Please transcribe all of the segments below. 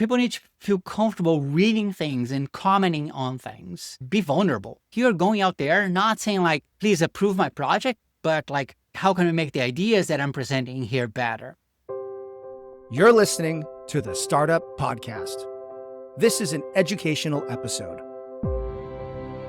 People need to feel comfortable reading things and commenting on things. Be vulnerable. You're going out there not saying like, please approve my project, but like, how can we make the ideas that I'm presenting here better? You're listening to the Startup Podcast. This is an educational episode.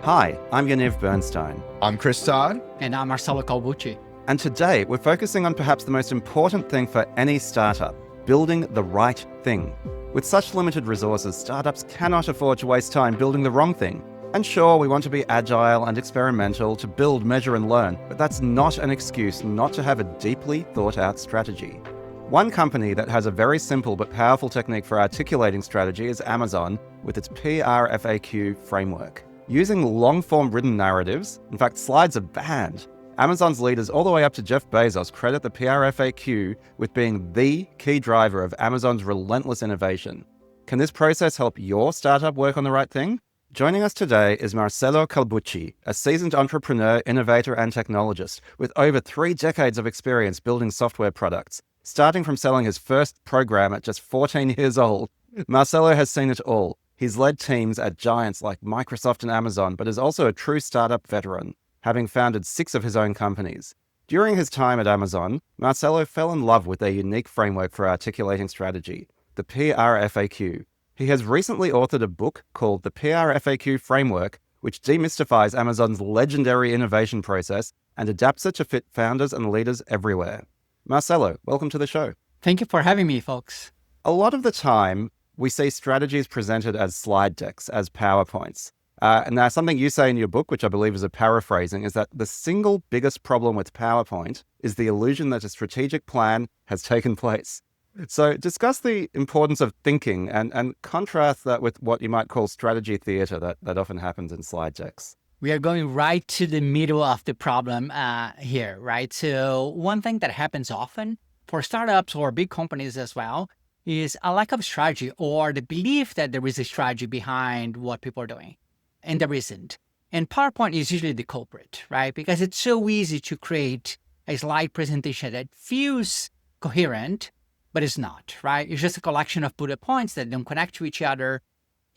Hi, I'm Yaniv Bernstein. I'm Chris Todd. And I'm Marcelo Calbucci. And today we're focusing on perhaps the most important thing for any startup, building the right thing. With such limited resources, startups cannot afford to waste time building the wrong thing. And sure, we want to be agile and experimental, to build, measure, and learn, but that's not an excuse not to have a deeply thought out strategy. One company that has a very simple but powerful technique for articulating strategy is Amazon with its PRFAQ framework. Using long-form written narratives, in fact, slides are banned. Amazon's leaders all the way up to Jeff Bezos credit the PRFAQ with being the key driver of Amazon's relentless innovation. Can this process help your startup work on the right thing? Joining us today is Marcelo Calbucci, a seasoned entrepreneur, innovator, and technologist with over 3 decades of experience building software products. Starting from selling his first program at just 14 years old, Marcelo has seen it all. He's led teams at giants like Microsoft and Amazon, but is also a true startup veteran, having founded 6 of his own companies. During his time at Amazon, Marcelo fell in love with their unique framework for articulating strategy, the PRFAQ. He has recently authored a book called The PRFAQ Framework, which demystifies Amazon's legendary innovation process and adapts it to fit founders and leaders everywhere. Marcelo, welcome to the show. Thank you for having me, folks. A lot of the time, we see strategies presented as slide decks, as PowerPoints. And now something you say in your book, which I believe is a paraphrasing, is that the single biggest problem with PowerPoint is the illusion that a strategic plan has taken place. So discuss the importance of thinking and contrast that with what you might call strategy theater that often happens in slide decks. We are going right to the middle of the problem here, right? So one thing that happens often for startups or big companies as well is a lack of strategy, or the belief that there is a strategy behind what people are doing. And there isn't. And PowerPoint is usually the culprit, right? Because it's so easy to create a slide presentation that feels coherent, but it's not, right? It's just a collection of bullet points that don't connect to each other.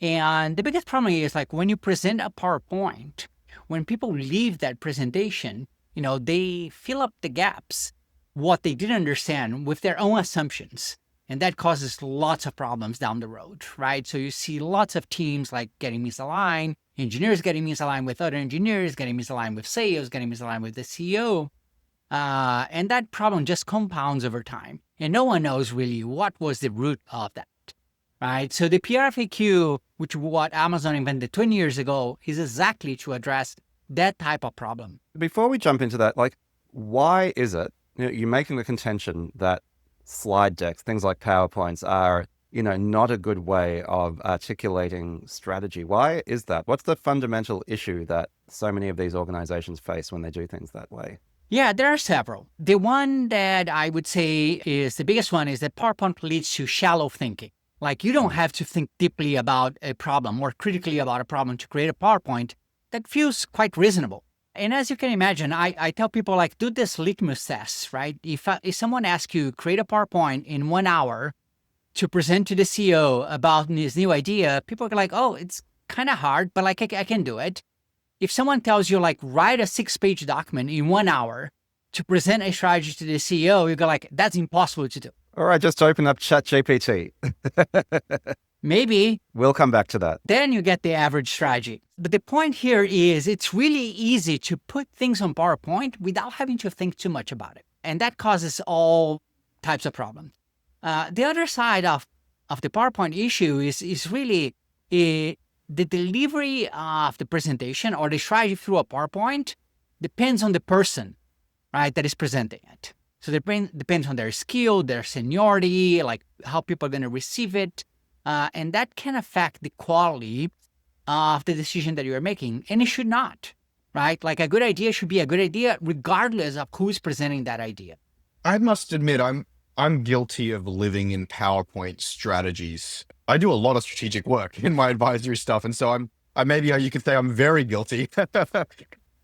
And the biggest problem is like when you present a PowerPoint, when people leave that presentation, they fill up the gaps, what they didn't understand, with their own assumptions. And that causes lots of problems down the road, right? So you see lots of teams like getting misaligned, engineers getting misaligned with other engineers, getting misaligned with sales, getting misaligned with the CEO. And that problem just compounds over time. And no one knows really what was the root of that, right? So the PRFAQ, which what Amazon invented 20 years ago, is exactly to address that type of problem. Before we jump into that, why is it, you're making the contention that slide decks, things like PowerPoints are, not a good way of articulating strategy. Why is that? What's the fundamental issue that so many of these organizations face when they do things that way? Yeah, there are several. The one that I would say is the biggest one is that PowerPoint leads to shallow thinking. Like you don't have to think deeply about a problem or critically about a problem to create a PowerPoint that feels quite reasonable. And as you can imagine, I tell people do this litmus test, right? If someone asks you create a PowerPoint in 1 hour to present to the CEO about this new idea, people are like, oh, it's kind of hard, but I can do it. If someone tells you write a 6-page document in 1 hour to present a strategy to the CEO, you go that's impossible to do. All right, just open up ChatGPT. Maybe. We'll come back to that. Then you get the average strategy. But the point here is it's really easy to put things on PowerPoint without having to think too much about it. And that causes all types of problems. The other side of the PowerPoint issue is really the delivery of the presentation or the strategy through a PowerPoint depends on the person, right, that is presenting it. So it depends on their skill, their seniority, how people are going to receive it. And that can affect the quality of the decision that you are making. And it should not, right? A good idea should be a good idea regardless of who's presenting that idea. I must admit, I'm guilty of living in PowerPoint strategies. I do a lot of strategic work in my advisory stuff. And so maybe you could say I'm very guilty.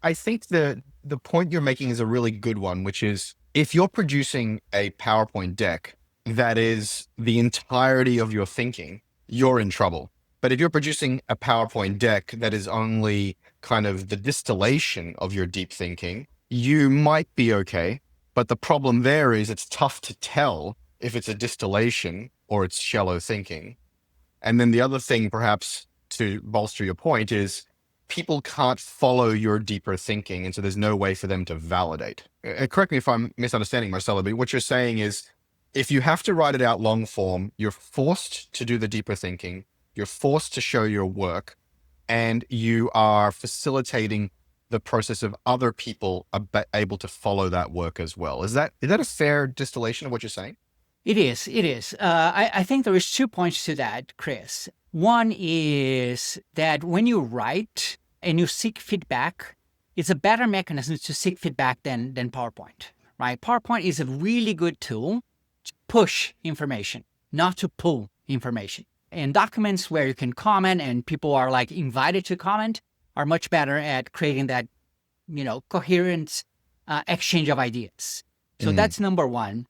I think the point you're making is a really good one, which is if you're producing a PowerPoint deck that is the entirety of your thinking, you're in trouble. But if you're producing a PowerPoint deck that is only kind of the distillation of your deep thinking, you might be okay. But the problem there is it's tough to tell if it's a distillation or it's shallow thinking. And then the other thing, perhaps to bolster your point, is people can't follow your deeper thinking. And so there's no way for them to validate. Correct me if I'm misunderstanding, Marcelo, but what you're saying is if you have to write it out long form, you're forced to do the deeper thinking, you're forced to show your work, and you are facilitating the process of other people able to follow that work as well. Is that a fair distillation of what you're saying? It is. It is. I think there is 2 points to that, Chris. One is that when you write and you seek feedback, it's a better mechanism to seek feedback than PowerPoint, right? PowerPoint is a really good tool to push information, not to pull information. And documents where you can comment and people are like invited to comment are much better at creating that, coherent exchange of ideas. So that's number one.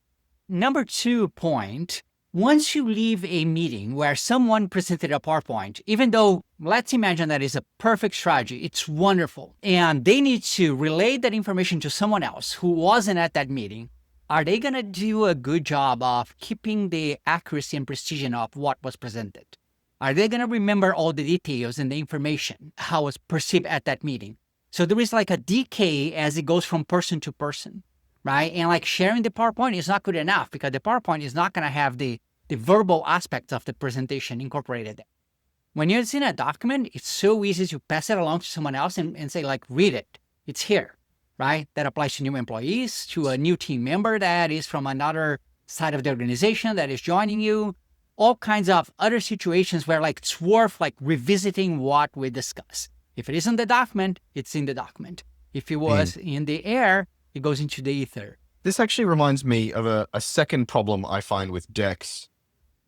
Number 2 point, once you leave a meeting where someone presented a PowerPoint, even though let's imagine that is a perfect strategy, it's wonderful, and they need to relay that information to someone else who wasn't at that meeting, are they going to do a good job of keeping the accuracy and precision of what was presented? Are they going to remember all the details and the information, how it was perceived at that meeting? So there is like a decay as it goes from person to person. Right? And like sharing the PowerPoint is not good enough because the PowerPoint is not going to have the verbal aspects of the presentation incorporated. When you're seeing a document, it's so easy to pass it along to someone else and say, like, read it. It's here, right? That applies to new employees, to a new team member that is from another side of the organization that is joining you, all kinds of other situations where like it's worth like revisiting what we discussed. If it isn't the document, it's in the document. If it was in the air, it goes into the ether. This actually reminds me of a second problem I find with decks,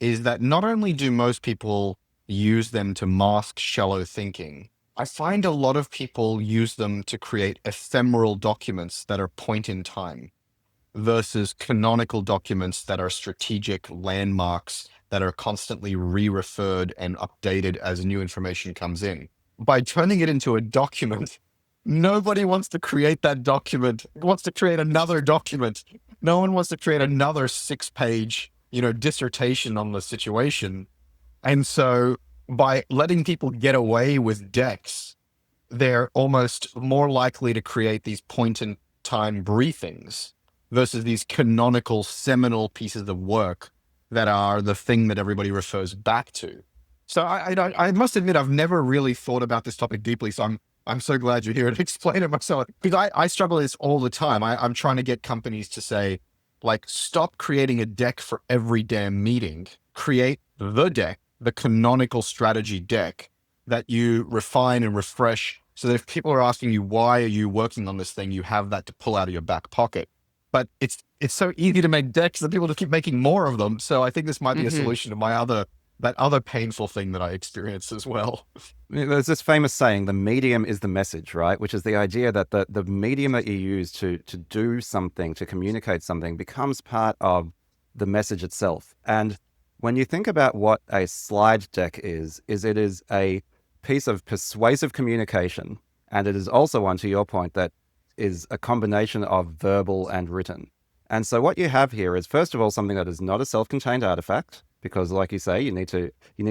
is that not only do most people use them to mask shallow thinking, I find a lot of people use them to create ephemeral documents that are point in time versus canonical documents that are strategic landmarks that are constantly re-referred and updated as new information comes in. By turning it into a document, nobody wants to create that document, wants to create another document. No one wants to create another 6-page, dissertation on the situation. And so by letting people get away with decks, they're almost more likely to create these point in time briefings versus these canonical seminal pieces of work that are the thing that everybody refers back to. So I must admit, I've never really thought about this topic deeply. So I'm so glad you're here to explain it myself, because I struggle with this all the time. I'm trying to get companies to say, like, stop creating a deck for every damn meeting. Create the deck, the canonical strategy deck that you refine and refresh so that if people are asking you, why are you working on this thing, you have that to pull out of your back pocket. But it's so easy to make decks that people just keep making more of them. So I think this might be a solution to that other painful thing that I experience as well. There's this famous saying, the medium is the message, right? Which is the idea that the medium that you use to do something, to communicate something, becomes part of the message itself. And when you think about what a slide deck is it is a piece of persuasive communication. And it is also one, to your point, that is a combination of verbal and written. And so what you have here is, first of all, something that is not a self-contained artifact, because like you say, you need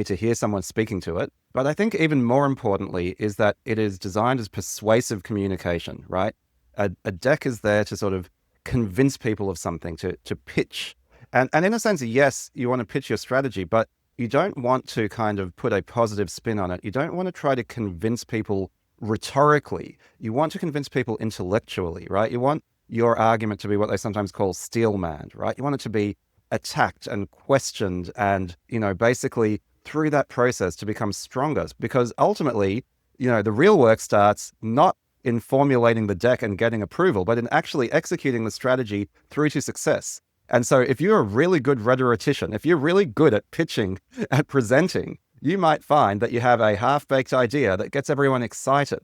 to hear someone speaking to it. But I think even more importantly is that it is designed as persuasive communication, right? A deck is there to sort of convince people of something, to pitch. And in a sense, yes, you want to pitch your strategy, but you don't want to kind of put a positive spin on it. You don't want to try to convince people rhetorically. You want to convince people intellectually, right? You want your argument to be what they sometimes call steel-manned, right? You want it to be attacked and questioned and, basically through that process to become stronger. Because ultimately, the real work starts not in formulating the deck and getting approval, but in actually executing the strategy through to success. And so if you're a really good rhetorician, if you're really good at pitching, at presenting, you might find that you have a half-baked idea that gets everyone excited.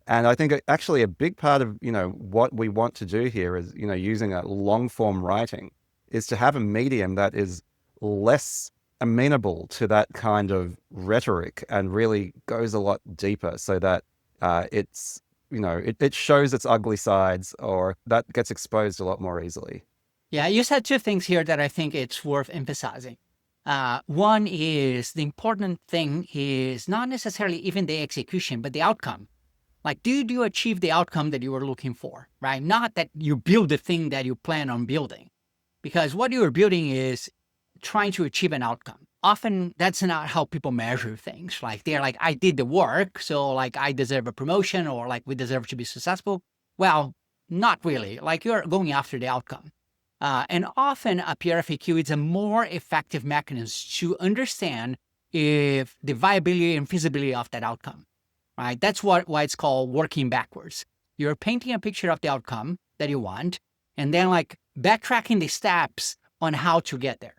And I think actually a big part of, what we want to do here is, using a long-form writing is to have a medium that is less amenable to that kind of rhetoric and really goes a lot deeper so that it's, it shows its ugly sides, or that gets exposed a lot more easily. Yeah, you said two things here that I think it's worth emphasizing. One is the important thing is not necessarily even the execution, but the outcome. Like, did you achieve the outcome that you were looking for, right? Not that you build the thing that you plan on building. Because what you are building is trying to achieve an outcome. Often that's not how people measure things. Like, they're like, I did the work, so like I deserve a promotion, or like we deserve to be successful. Well, not really. Like, you're going after the outcome. And often a PRFAQ is a more effective mechanism to understand if the viability and feasibility of that outcome, right? That's why it's called working backwards. You're painting a picture of the outcome that you want, and then like backtracking the steps on how to get there.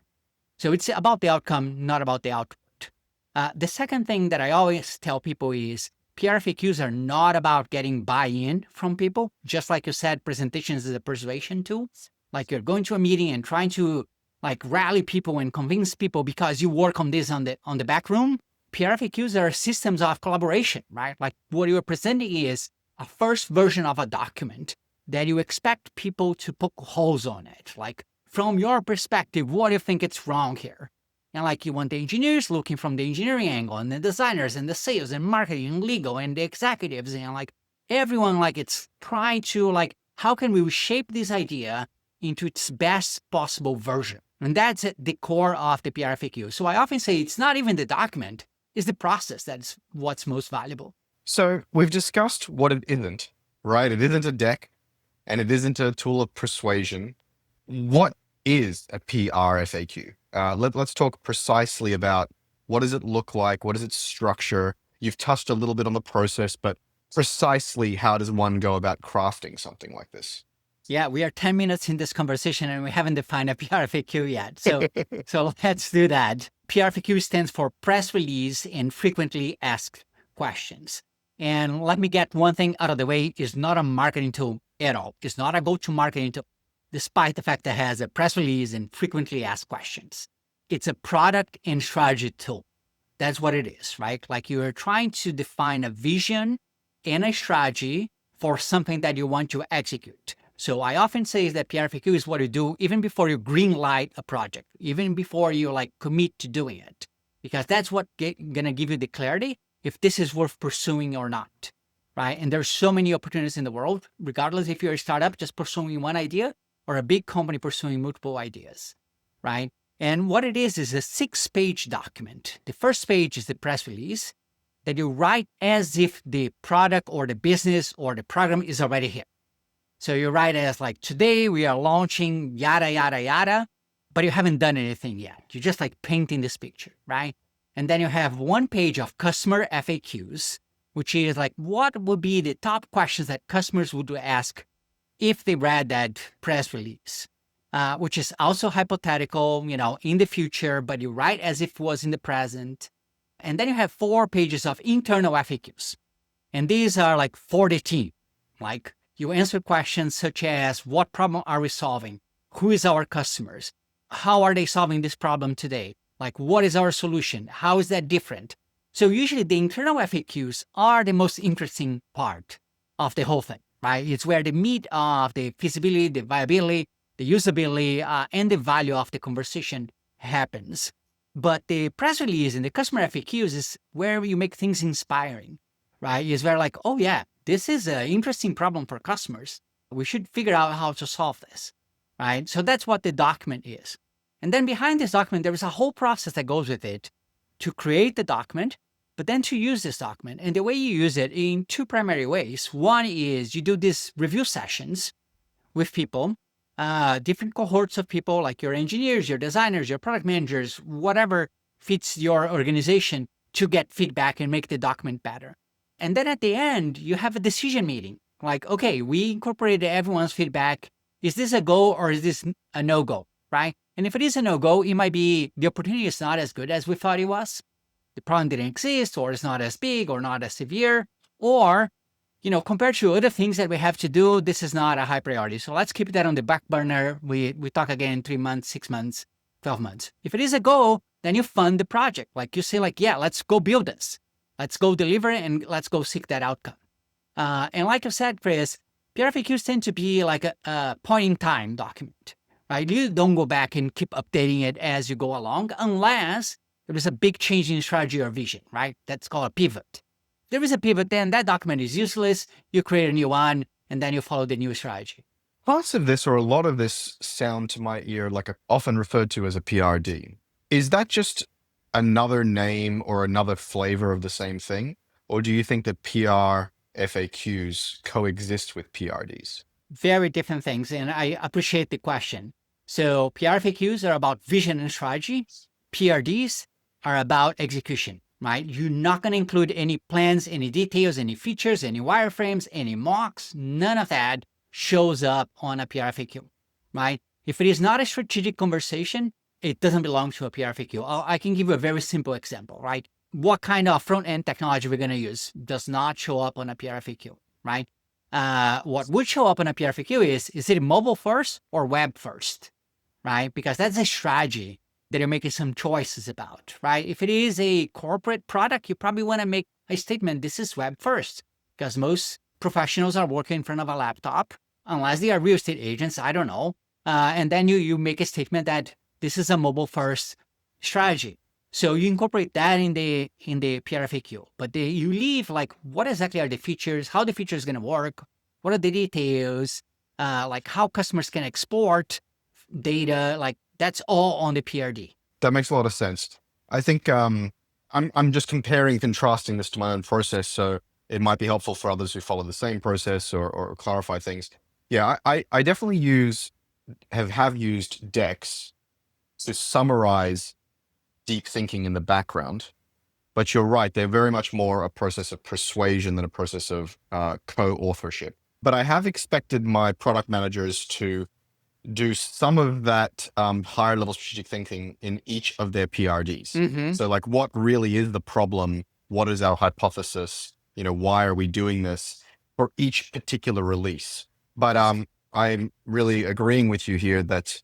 So it's about the outcome, not about the output. The second thing that I always tell people is PRFAQs are not about getting buy-in from people. Just like you said, presentations is a persuasion tool. Like, you're going to a meeting and trying to like rally people and convince people because you work on this on the back room. PRFAQs are systems of collaboration, right? Like, what you're presenting is a first version of a document that you expect people to poke holes on it. Like, from your perspective, what do you think it's wrong here? And like, you want the engineers looking from the engineering angle, and the designers and the sales and marketing and legal and the executives, and like everyone, like it's trying to like, how can we shape this idea into its best possible version? And that's at the core of the PRFAQ. So I often say it's not even the document, it's the process that's what's most valuable. So we've discussed what it isn't, right? It isn't a deck, and it isn't a tool of persuasion. What is a PRFAQ? Let's talk precisely about what does it look like? What is its structure? You've touched a little bit on the process, but precisely how does one go about crafting something like this? Yeah, we are 10 minutes in this conversation and we haven't defined a PRFAQ yet. So let's do that. PRFAQ stands for press release and frequently asked questions. And let me get one thing out of the way. It's not a marketing tool at all. It's not a go-to marketing tool, despite the fact that it has a press release and frequently asked questions. It's a product and strategy tool. That's what it is, right? Like, you're trying to define a vision and a strategy for something that you want to execute. So I often say that PRFAQ is what you do even before you green light a project, even before you like commit to doing it, because that's what gonna give you the clarity if this is worth pursuing or not, right? And there's so many opportunities in the world, regardless if you're a startup just pursuing one idea or a big company pursuing multiple ideas, right? And what it is a 6-page document. The first page is the press release that you write as if the product or the business or the program is already here. So you write as like, today we are launching yada, yada, yada, but you haven't done anything yet. You're just like painting this picture, right? And then you have one page of customer FAQs, which is like, what would be the top questions that customers would ask if they read that press release, which is also hypothetical, in the future, but you write as if it was in the present. And then you have 4 pages of internal FAQs. And these are like for the team. Like, you answer questions such as, what problem are we solving? Who is our customers? How are they solving this problem today? Like, what is our solution? How is that different? So usually the internal FAQs are the most interesting part of the whole thing, right? It's where the meat of the feasibility, the viability, the usability, and the value of the conversation happens. But the press release and the customer FAQs is where you make things inspiring, right? It's where like, oh yeah, this is an interesting problem for customers. We should figure out how to solve this, right? So that's what the document is. And then behind this document, there is a whole process that goes with it to create the document, but then to use this document. And the way you use it in 2 primary ways. One is you do these review sessions with people, different cohorts of people, like your engineers, your designers, your product managers, whatever fits your organization, to get feedback and make the document better. And then at the end, you have a decision meeting. Like, okay, we incorporated everyone's feedback. Is this a go or is this a no-go, right? And if it is a no-go, it might be the opportunity is not as good as we thought it was. The problem didn't exist, or it's not as big or not as severe, or, compared to other things that we have to do, this is not a high priority. So let's keep that on the back burner. We talk again in 3 months, 6 months, 12 months. If it is a go, then you fund the project. Like you say, like, yeah, let's go build this. Let's go deliver it and let's go seek that outcome. And like I said, Chris, PRFAQs tend to be like a point-in-time document, right? You don't go back and keep updating it as you go along unless there is a big change in strategy or vision, right? That's called a pivot. There is a pivot, then that document is useless. You create a new one, and then you follow the new strategy. Parts of this, or a lot of this, sound to my ear like often referred to as a PRD. Is that just another name or another flavor of the same thing? Or do you think that PRFAQs coexist with PRDs? Very different things, and I appreciate the question. So PRFAQs are about vision and strategy. PRDs are about execution, right? You're not going to include any plans, any details, any features, any wireframes, any mocks. None of that shows up on a PRFAQ, right? If it is not a strategic conversation, it doesn't belong to a PRFAQ. I can give you a very simple example, right? What kind of front-end technology we're going to use does not show up on a PRFAQ, right? What would show up on a PRFAQ is it mobile first or web first, right? Because that's a strategy that you're making some choices about, right? If it is a corporate product, you probably want to make a statement, this is web first, because most professionals are working in front of a laptop, unless they are real estate agents, I don't know. And then you make a statement that this is a mobile first strategy. So you incorporate that in the PRFAQ, but you leave like, what exactly are the features, how the feature is going to work, what are the details, like how customers can export data, like that's all on the PRD. That makes a lot of sense. I think I'm just comparing and contrasting this to my own process, so it might be helpful for others who follow the same process or clarify things. Yeah, I definitely have used decks to summarize deep thinking in the background, but you're right, they're very much more a process of persuasion than a process of co-authorship. But I have expected my product managers to do some of that higher level strategic thinking in each of their PRDs. Mm-hmm. So like, what really is the problem? What is our hypothesis? Why are we doing this for each particular release? But I'm really agreeing with you here that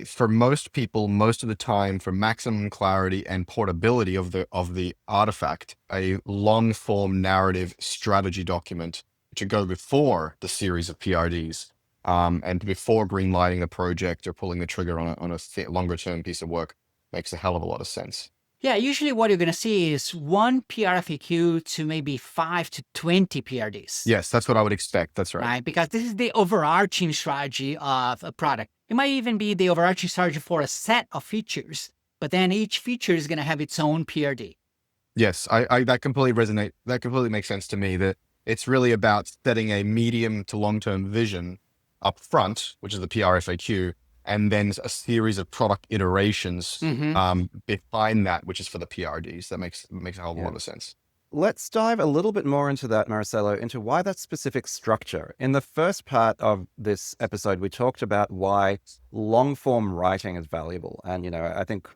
for most people, most of the time, for maximum clarity and portability of the artifact, a long form narrative strategy document to go before the series of PRDs and before greenlighting a project or pulling the trigger on a longer term piece of work makes a hell of a lot of sense. Yeah, usually what you're going to see is one PRFAQ to maybe 5 to 20 PRDs. Yes, that's what I would expect. That's right. Because this is the overarching strategy of a product. It might even be the overarching strategy for a set of features, but then each feature is going to have its own PRD. Yes, I that completely resonate. That completely makes sense to me, that it's really about setting a medium to long-term vision up front, which is the PRFAQ, and then a series of product iterations behind that, which is for the PRDs. That makes a whole lot of sense. Let's dive a little bit more into that, Marcelo, into why that specific structure. In the first part of this episode, we talked about why long-form writing is valuable. And, I think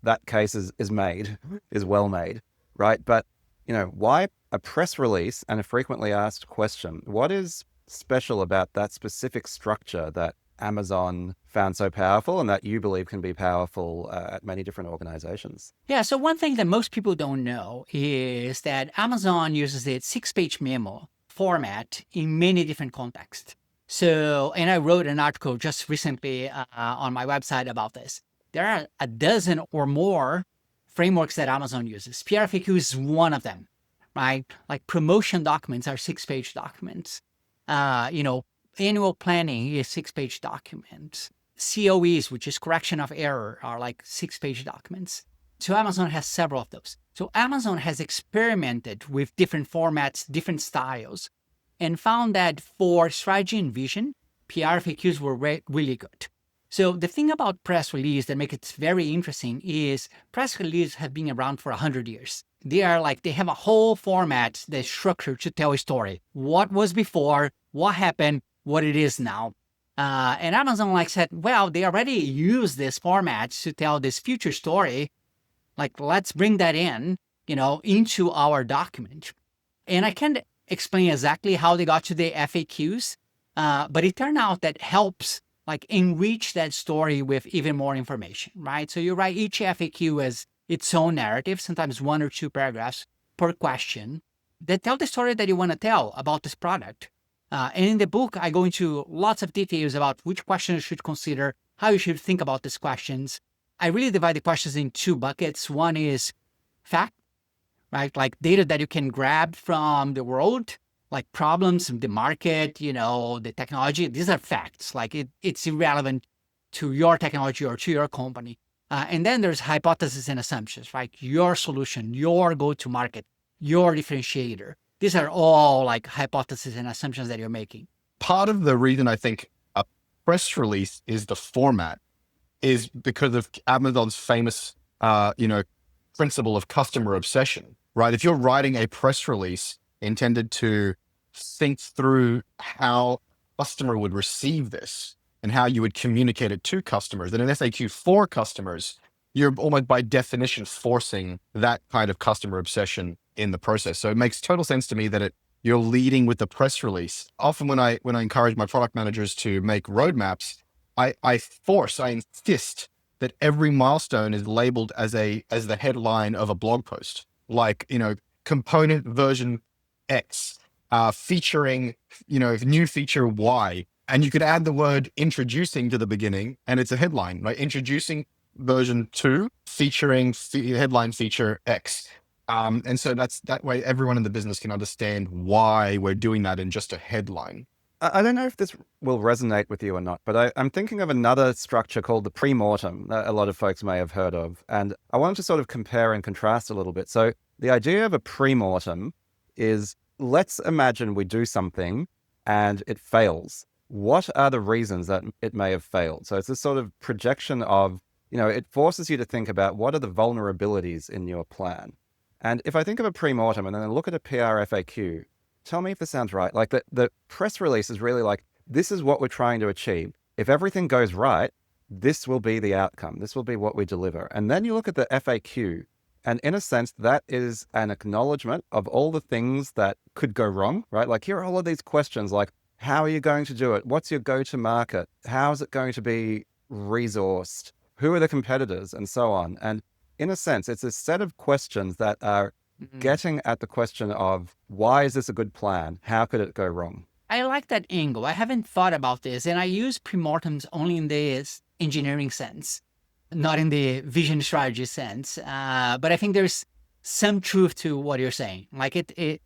that case is well made, right? But, why a press release and a frequently asked question? What is special about that specific structure that Amazon found so powerful and that you believe can be powerful at many different organizations? Yeah, so one thing that most people don't know is that Amazon uses its 6-page memo format in many different contexts. So, and I wrote an article just recently on my website about this. There are a dozen or more frameworks that Amazon uses. PRFAQ is one of them, right? Like promotion documents are 6-page documents. Annual planning is 6-page documents. COEs, which is correction of error, are like 6-page documents. So Amazon has several of those. So Amazon has experimented with different formats, different styles, and found that for strategy and vision, PRFAQs were really good. So the thing about press release that makes it very interesting is press releases have been around for 100 years. They have a whole format that's structured to tell a story. What was before, what happened, what it is now. And Amazon said, well, they already use this format to tell this future story. Let's bring that into our document. And I can't explain exactly how they got to the FAQs, but it turned out that helps like enrich that story with even more information, right? So you write each FAQ as its own narrative, sometimes 1 or 2 paragraphs per question that tell the story that you want to tell about this product. And in the book, I go into lots of details about which questions you should consider, how you should think about these questions. I really divide the questions in 2 buckets. One is fact, right? Like data that you can grab from the world, like problems, the market, the technology. These are facts. Like it's irrelevant to your technology or to your company. And then there's hypotheses and assumptions, right? Your solution, your go-to-market, your differentiator. These are all like hypotheses and assumptions that you're making. Part of the reason I think a press release is the format is because of Amazon's famous, principle of customer obsession, right? If you're writing a press release intended to think through how customer would receive this and how you would communicate it to customers, and an FAQ for customers, you're almost by definition forcing that kind of customer obsession in the process. So it makes total sense to me that you're leading with the press release. Often when I encourage my product managers to make roadmaps, I insist that every milestone is labeled as the headline of a blog post, like, component version X, featuring, new feature Y. And you could add the word introducing to the beginning and it's a headline, right? Introducing version 2 featuring headline feature X. And so that way everyone in the business can understand why we're doing that in just a headline. I don't know if this will resonate with you or not, but I'm thinking of another structure called the pre-mortem that a lot of folks may have heard of. And I wanted to sort of compare and contrast a little bit. So the idea of a pre-mortem is, let's imagine we do something and it fails. What are the reasons that it may have failed? So it's this sort of projection of, it forces you to think about what are the vulnerabilities in your plan. And if I think of a pre-mortem and then I look at a PRFAQ, tell me if this sounds right. Like the press release is really like, this is what we're trying to achieve. If everything goes right, this will be the outcome. This will be what we deliver. And then you look at the FAQ, and in a sense, that is an acknowledgement of all the things that could go wrong, right? Like here are all of these questions like, how are you going to do it? What's your go-to market? How is it going to be resourced? Who are the competitors? And so on. And in a sense, it's a set of questions that are getting at the question of, why is this a good plan? How could it go wrong? I like that angle. I haven't thought about this, and I use pre-mortems only in the engineering sense, not in the vision strategy sense. But I think there's some truth to what you're saying. Like to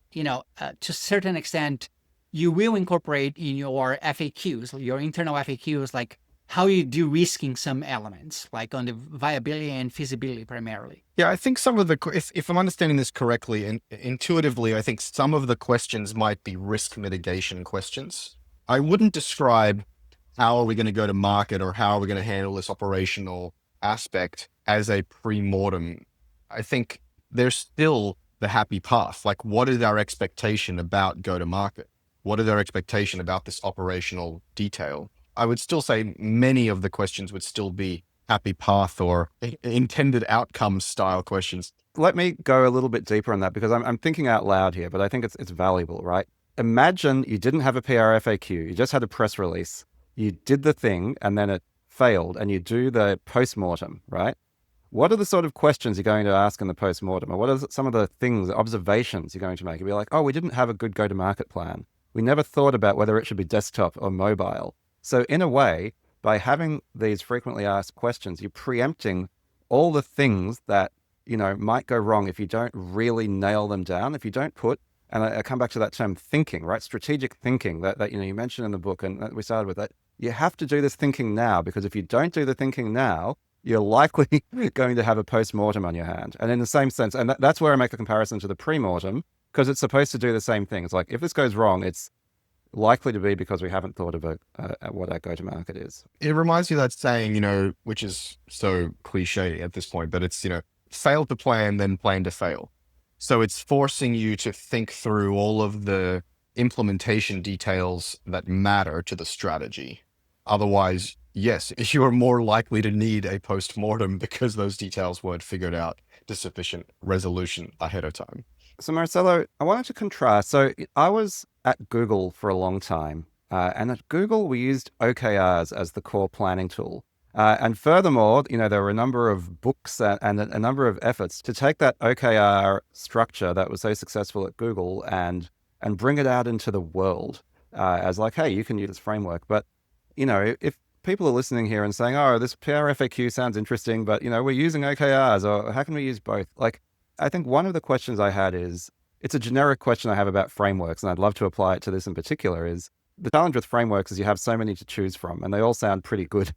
a certain extent, you will incorporate in your FAQs, your internal FAQs, like how you do risking some elements, like on the viability and feasibility primarily. Yeah, I think some of if I'm understanding this correctly, and intuitively, I think some of the questions might be risk mitigation questions. I wouldn't describe how are we going to go to market or how are we going to handle this operational aspect as a pre-mortem. I think there's still the happy path. Like, what is our expectation about go to market? What is our expectation about this operational detail? I would still say many of the questions would still be happy path or intended outcome style questions. Let me go a little bit deeper on that because I'm thinking out loud here, but I think it's valuable, right? Imagine you didn't have a PRFAQ, you just had a press release. You did the thing and then it failed and you do the post-mortem, right? What are the sort of questions you're going to ask in the post-mortem? Or what are some of the things, observations you're going to make? You'll be like, oh, we didn't have a good go-to-market plan. We never thought about whether it should be desktop or mobile. So in a way, by having these frequently asked questions, you're preempting all the things that, might go wrong if you don't really nail them down, if you don't put, and I come back to that term thinking, right? Strategic thinking that you mentioned in the book and that we started with that. You have to do this thinking now, because if you don't do the thinking now, you're likely going to have a post-mortem on your hand. And in the same sense, and that's where I make the comparison to the pre-mortem, because it's supposed to do the same thing. It's like, if this goes wrong, it's likely to be because we haven't thought of what our go-to-market is. It reminds me of that saying, which is so cliche at this point, but it's, fail to plan, then plan to fail. So it's forcing you to think through all of the implementation details that matter to the strategy. Otherwise, yes, you are more likely to need a post-mortem because those details weren't figured out to sufficient resolution ahead of time. So Marcelo, I wanted to contrast. So I was at Google for a long time, And at Google, we used OKRs as the core planning tool. And furthermore, there were a number of books and a number of efforts to take that OKR structure that was so successful at Google and bring it out into the world as like, hey, you can use this framework. But, if people are listening here and saying, oh, this PRFAQ sounds interesting, but, we're using OKRs, or how can we use both? Like, I think one of the questions I had is, it's a generic question I have about frameworks, and I'd love to apply it to this in particular, is the challenge with frameworks is you have so many to choose from, and they all sound pretty good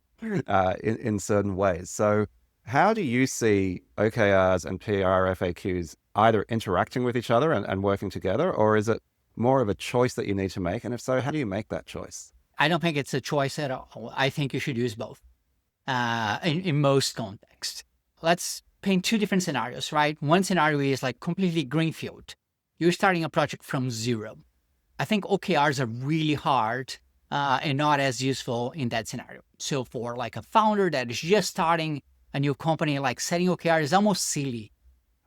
in certain ways. So how do you see OKRs and PRFAQs either interacting with each other and working together, or is it more of a choice that you need to make? And if so, how do you make that choice? I don't think it's a choice at all. I think you should use both in most contexts. Let's paint two different scenarios, right? One scenario is like completely greenfield. You're starting a project from zero. I think OKRs are really hard and not as useful in that scenario. So for like a founder that is just starting a new company, like setting OKR is almost silly,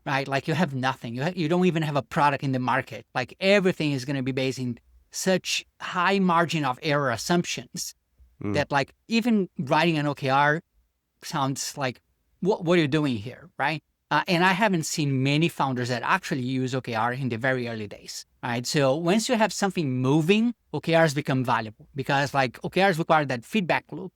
right? Like you have nothing. You don't even have a product in the market. Like everything is going to be based in such high margin of error assumptions that like even writing an OKR sounds like, what are you doing here, right? And I haven't seen many founders that actually use OKR in the very early days, right? So once you have something moving, OKRs become valuable because like OKRs require that feedback loop,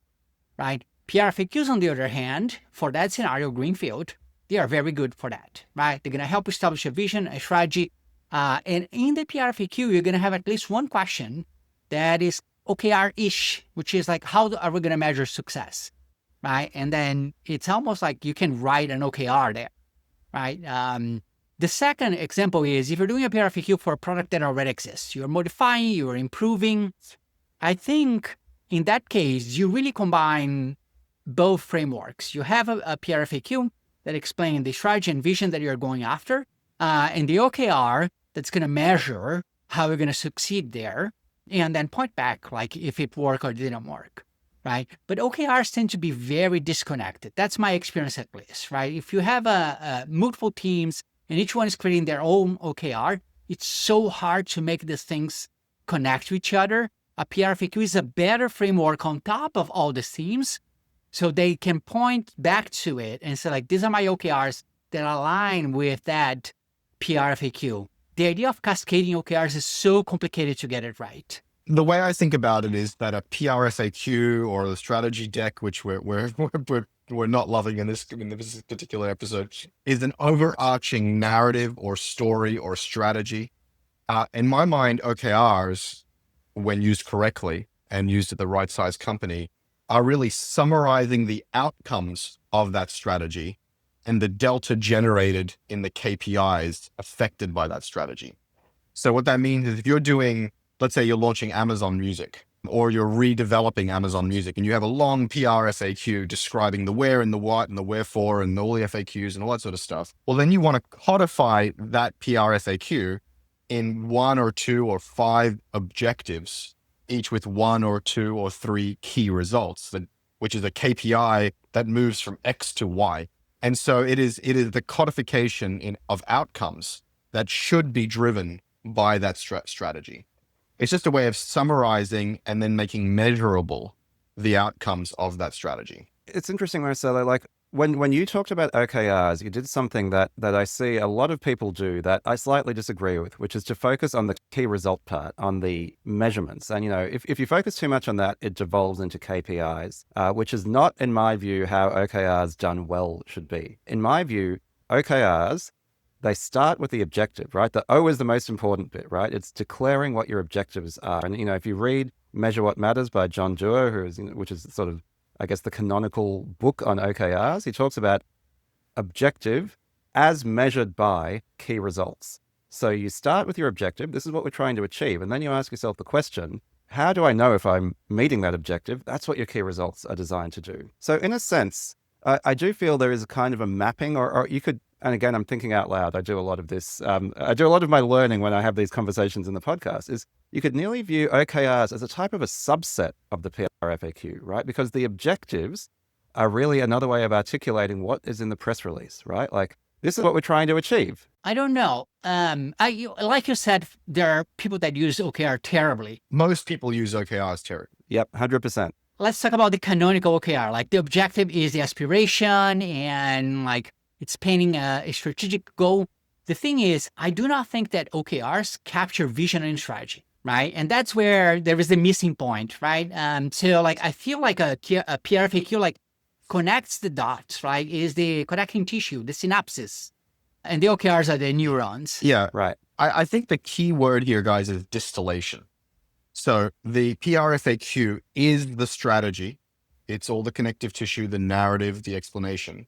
right? PRFAQs, on the other hand, for that scenario, greenfield, they are very good for that, right? They're going to help establish a vision, a strategy. And in the PRFAQ, you're going to have at least one question that is OKR-ish, which is like, how are we going to measure success, right? And then it's almost like you can write an OKR there, right? The second example is if you're doing a PRFAQ for a product that already exists, you're modifying, you're improving. I think in that case, you really combine both frameworks. You have a PRFAQ that explains the strategy and vision that you're going after, and the OKR that's going to measure how you're going to succeed there, and then point back like if it worked or didn't work, right? But OKRs tend to be very disconnected. That's my experience at least, right? If you have multiple teams and each one is creating their own OKR, it's so hard to make these things connect to each other. A PRFAQ is a better framework on top of all the teams, so they can point back to it and say like, these are my OKRs that align with that PRFAQ. The idea of cascading OKRs is so complicated to get it right. The way I think about it is that a PRFAQ or the strategy deck, which we're not loving in this particular episode, is an overarching narrative or story or strategy. In my mind, OKRs, when used correctly and used at the right size company, are really summarizing the outcomes of that strategy and the delta generated in the KPIs affected by that strategy. So what that means is if you're doing, let's say you're launching Amazon Music or you're redeveloping Amazon Music and you have a long PRFAQ describing the where and the what and the wherefore and all the FAQs and all that sort of stuff, well, then you want to codify that PRFAQ in 1 or 2 or 5 objectives, each with 1 or 2 or 3 key results, which is a KPI that moves from X to Y. And so it is the codification of outcomes that should be driven by that strategy. It's just a way of summarizing and then making measurable the outcomes of that strategy. It's interesting, Marcelo, like when you talked about OKRs, you did something that I see a lot of people do that I slightly disagree with, which is to focus on the key result part, on the measurements. And, if you focus too much on that, it devolves into KPIs, which is not, in my view, how OKRs done well should be. In my view, OKRs, they start with the objective, right? The O is the most important bit, right? It's declaring what your objectives are. And, if you read Measure What Matters by John Dewar, which is sort of, I guess, the canonical book on OKRs, he talks about objective as measured by key results. So you start with your objective. This is what we're trying to achieve. And then you ask yourself the question, how do I know if I'm meeting that objective? That's what your key results are designed to do. So in a sense, I do feel there is a kind of a mapping, or you could, and again, I'm thinking out loud. I do a lot of this. I do a lot of my learning when I have these conversations in the podcast, is you could nearly view OKRs as a type of a subset of the PRFAQ, right? Because the objectives are really another way of articulating what is in the press release, right? Like This is what we're trying to achieve. I don't know. Like you said, there are people that use OKR terribly. Most people use OKRs terribly. Yep, 100%. Let's talk about the canonical OKR. Like the objective is the aspiration and like it's painting a strategic goal. The thing is, I do not think that OKRs capture vision and strategy, right? And that's where there is the missing point, right? So like I feel like a PRFAQ like connects the dots, right? Is the connecting tissue, the synapses. And the OKRs are the neurons. Yeah. Right. I think the key word here, guys, is distillation. So the PRFAQ is the strategy. It's all the connective tissue, the narrative, the explanation.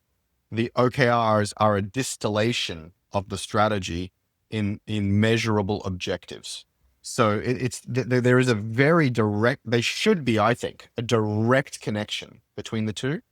The OKRs are a distillation of the strategy in measurable objectives. So there is a very direct, they should be, I think, a direct connection between the two.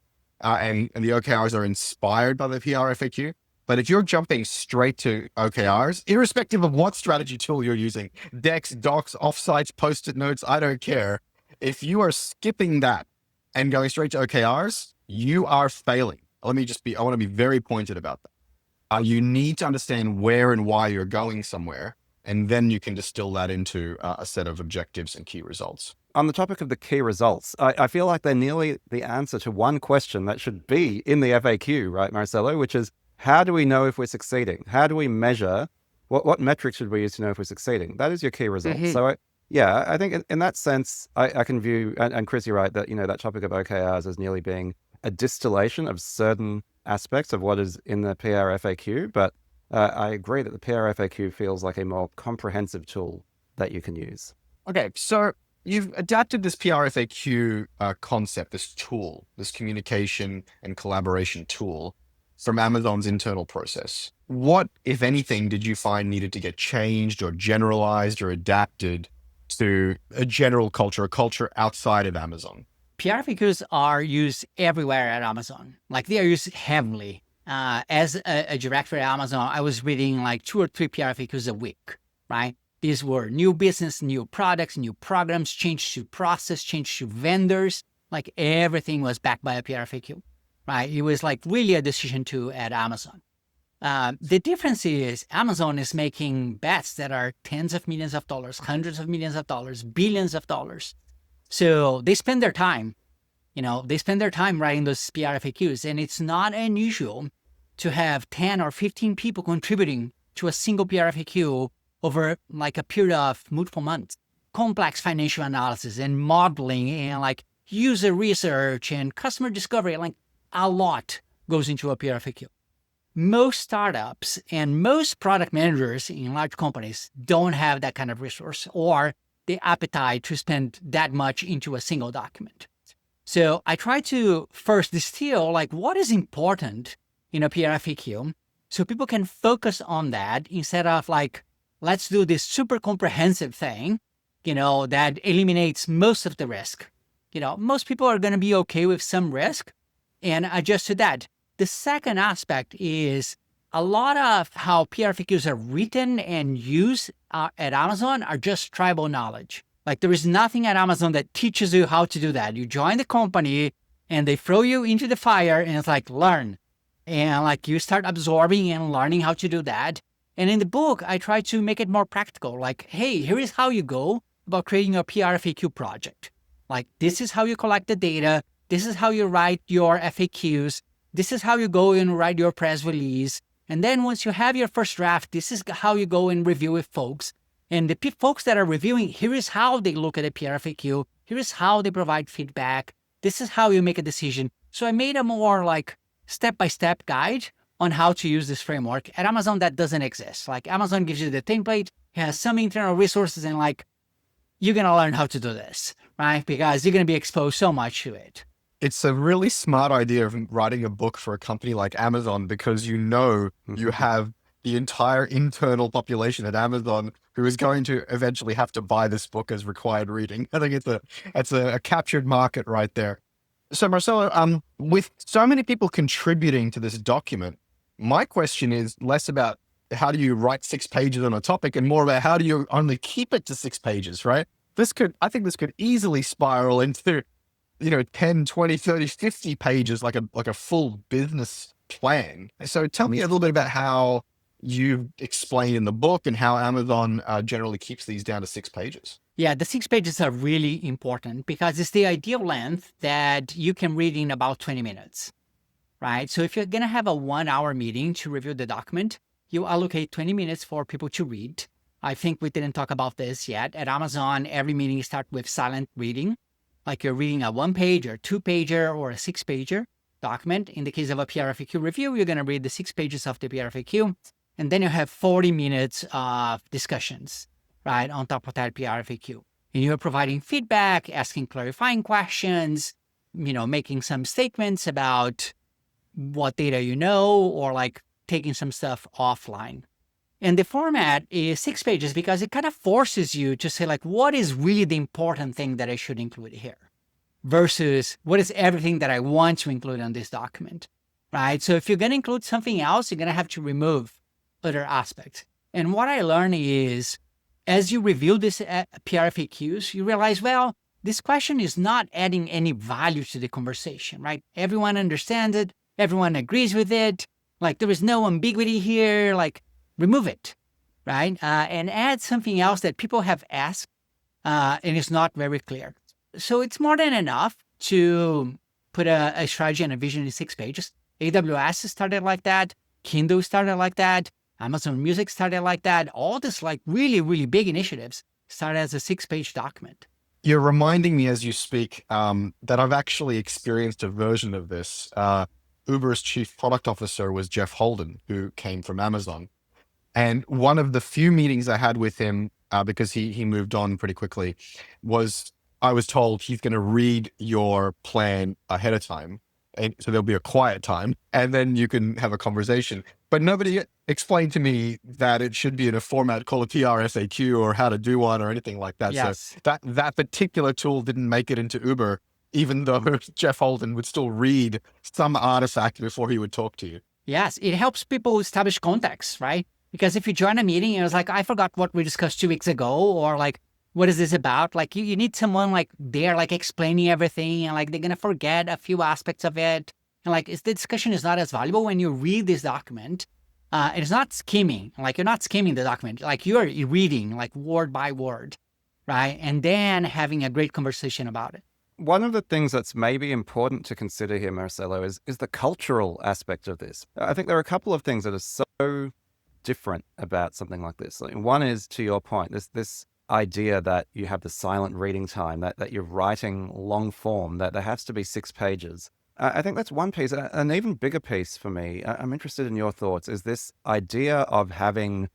And the OKRs are inspired by the PRFAQ. But if you're jumping straight to OKRs, irrespective of what strategy tool you're using, decks, docs, offsites, post-it notes, I don't care. If you are skipping that and going straight to OKRs, you are failing. I want to be very pointed about that. You need to understand where and why you're going somewhere, and then you can distill that into a set of objectives and key results. On the topic of the key results, I feel like they're nearly the answer to one question that should be in the FAQ, right, Marcelo, which is, how do we know if we're succeeding? How do we measure? What metrics should we use to know if we're succeeding? That is your key result. Mm-hmm. So, I think in that sense, I can view, and Chris, you're right, that, that topic of OKRs as nearly being a distillation of certain aspects of what is in the PRFAQ. But I agree that the PRFAQ feels like a more comprehensive tool that you can use. Okay, so you've adapted this PRFAQ concept, this tool, this communication and collaboration tool from Amazon's internal process. What, if anything, did you find needed to get changed or generalized or adapted to a general culture, a culture outside of Amazon? PRFAQs are used everywhere at Amazon. Like they are used heavily. As a director at Amazon, I was reading like 2 or 3 PRFAQs a week, right? These were new business, new products, new programs, change to process, change to vendors. Like everything was backed by a PRFAQ. Right? It was like really a decision to at Amazon. The difference is Amazon is making bets that are tens of millions of dollars, hundreds of millions of dollars, billions of dollars. So they spend their time, writing those PRFAQs. And it's not unusual to have 10 or 15 people contributing to a single PRFAQ over like a period of multiple months. Complex financial analysis and modeling and like user research and customer discovery, like a lot goes into a PRFAQ. Most startups and most product managers in large companies don't have that kind of resource or the appetite to spend that much into a single document. So I try to first distill like what is important in a PRFAQ so people can focus on that instead of like, let's do this super comprehensive thing, that eliminates most of the risk. Most people are going to be okay with some risk and adjust to that. The second aspect is a lot of how PRFAQs are written and used at Amazon are just tribal knowledge. Like there is nothing at Amazon that teaches you how to do that. You join the company and they throw you into the fire and it's like, learn. And like you start absorbing and learning how to do that. And in the book, I try to make it more practical. Like, hey, here is how you go about creating a PRFAQ project. Like this is how you collect the data. This is how you write your FAQs. This is how you go and write your press release. And then once you have your first draft, this is how you go and review with folks. And the folks that are reviewing, here is how they look at a PRFAQ. Here is how they provide feedback. This is how you make a decision. So I made a more like step-by-step guide on how to use this framework. At Amazon, that doesn't exist. Like Amazon gives you the template, has some internal resources, and like, you're going to learn how to do this, right? Because you're going to be exposed so much to it. It's a really smart idea of writing a book for a company like Amazon because you have the entire internal population at Amazon who is going to eventually have to buy this book as required reading. I think it's a captured market right there. So Marcelo, with so many people contributing to this document, my question is less about how do you write 6 pages on a topic and more about how do you only keep it to 6 pages, right? I think this could easily spiral into 10, 20, 30, 50 pages, like a full business plan. So tell me a little bit about how you explain in the book and how Amazon generally keeps these down to 6 pages. Yeah, the 6 pages are really important because it's the ideal length that you can read in about 20 minutes, right? So if you're going to have a 1 hour meeting to review the document, you allocate 20 minutes for people to read. I think we didn't talk about this yet. At Amazon, every meeting starts with silent reading, like you're reading a 1-page or 2-pager or a 6-pager document. In the case of a PRFAQ review, you're going to read the 6 pages of the PRFAQ, and then you have 40 minutes of discussions, right, on top of that PRFAQ. And you're providing feedback, asking clarifying questions, making some statements about what data you know, or like taking some stuff offline. And the format is 6 pages because it kind of forces you to say, like, what is really the important thing that I should include here versus what is everything that I want to include on this document, right? So if you're going to include something else, you're going to have to remove other aspects. And what I learned is, as you review this PRFAQs, you realize, well, this question is not adding any value to the conversation, right? Everyone understands it. Everyone agrees with it. Like, there is no ambiguity here. Like, remove it, right? And add something else that people have asked and it's not very clear. So it's more than enough to put a strategy and a vision in 6 pages. AWS started like that. Kindle started like that. Amazon Music started like that. All this like really, really big initiatives started as a 6-page document. You're reminding me as you speak that I've actually experienced a version of this. Uber's chief product officer was Jeff Holden, who came from Amazon. And one of the few meetings I had with him, because he moved on pretty quickly, was I was told he's going to read your plan ahead of time. And so there'll be a quiet time and then you can have a conversation. But nobody explained to me that it should be in a format called a PRFAQ or how to do one or anything like that. Yes. So that particular tool didn't make it into Uber, even though Jeff Holden would still read some artifact before he would talk to you. Yes, it helps people establish context, right? Because if you join a meeting and it's like, I forgot what we discussed 2 weeks ago, or like, what is this about? Like, you need someone like there, like explaining everything, and like they're going to forget a few aspects of it. And like, the discussion is not as valuable when you read this document. It's not skimming, like you're not skimming the document, like you're reading like word by word, right? And then having a great conversation about it. One of the things that's maybe important to consider here, Marcelo, is the cultural aspect of this. I think there are a couple of things that are so different about something like this. Like, one is, to your point, this idea that you have the silent reading time, that you're writing long form, that there has to be 6 pages. I think that's one piece. An even bigger piece for me, I'm interested in your thoughts, is this idea of having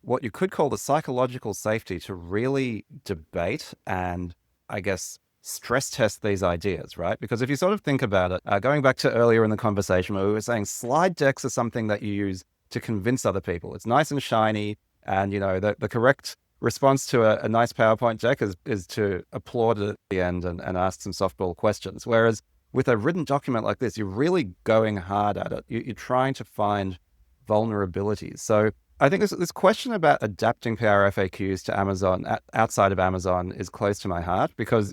what you could call the psychological safety to really debate and, I guess, stress test these ideas, right? Because if you sort of think about it, going back to earlier in the conversation where we were saying slide decks are something that you use to convince other people. It's nice and shiny, and the correct response to a nice PowerPoint deck is to applaud at the end and ask some softball questions. Whereas with a written document like this, you're really going hard at it. You're trying to find vulnerabilities. So I think this question about adapting PRFAQs to Amazon, outside of Amazon, is close to my heart because,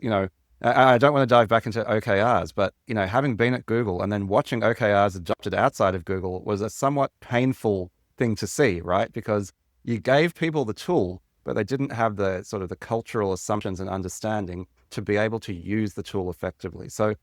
I don't want to dive back into OKRs, but, having been at Google and then watching OKRs adopted outside of Google was a somewhat painful thing to see, right? Because you gave people the tool, but they didn't have the sort of the cultural assumptions and understanding to be able to use the tool effectively. So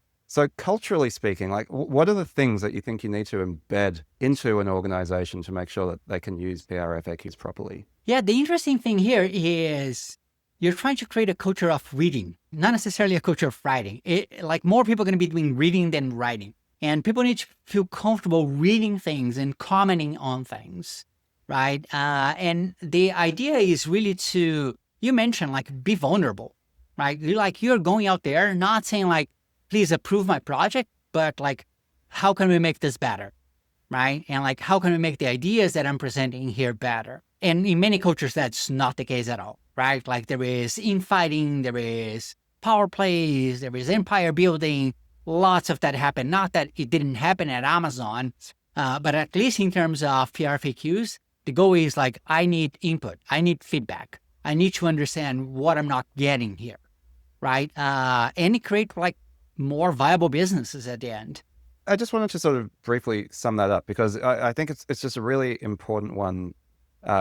culturally speaking, like, what are the things that you think you need to embed into an organization to make sure that they can use PRFAQs properly? Yeah, the interesting thing here is you're trying to create a culture of reading, not necessarily a culture of writing. Like, more people are going to be doing reading than writing. And people need to feel comfortable reading things and commenting on things, right? And the idea is really to, you mentioned, like, be vulnerable, right? You're going out there not saying like, please approve my project, but like, how can we make this better, right? And like, how can we make the ideas that I'm presenting here better? And in many cultures, that's not the case at all, right? Like, there is infighting, there is power plays, there is empire building, lots of that happen. Not that it didn't happen at Amazon, but at least in terms of PRFAQs, the goal is like, I need input, I need feedback, I need to understand what I'm not getting here, right? And create like more viable businesses at the end. I just wanted to sort of briefly sum that up because I think it's just a really important one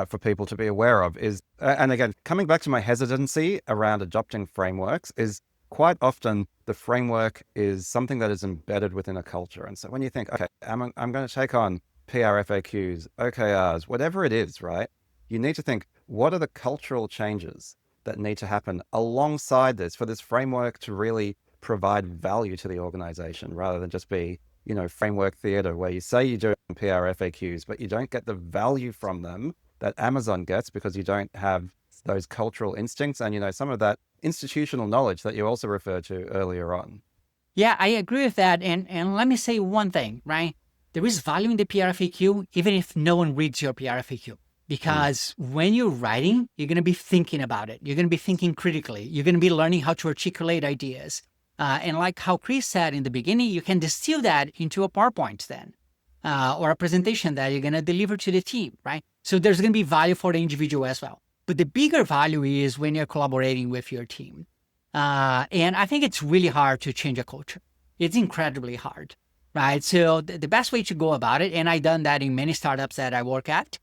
for people to be aware of is, and again, coming back to my hesitancy around adopting frameworks is quite often the framework is something that is embedded within a culture. And so when you think, okay, I'm going to take on PRFAQs, OKRs, whatever it is, right? You need to think, what are the cultural changes that need to happen alongside this for this framework to really provide value to the organization rather than just be, framework theater where you say you do PRFAQs, but you don't get the value from them that Amazon gets because you don't have those cultural instincts and, some of that institutional knowledge that you also referred to earlier on. Yeah, I agree with that. And let me say one thing, right? There is value in the PRFAQ, even if no one reads your PRFAQ. Because when you're writing, you're going to be thinking about it. You're going to be thinking critically. You're going to be learning how to articulate ideas. And like how Chris said in the beginning, you can distill that into a PowerPoint then, or a presentation that you're going to deliver to the team, right? So there's going to be value for the individual as well. But the bigger value is when you're collaborating with your team. And I think it's really hard to change a culture. It's incredibly hard, right? So the best way to go about it, and I've done that in many startups that I work at,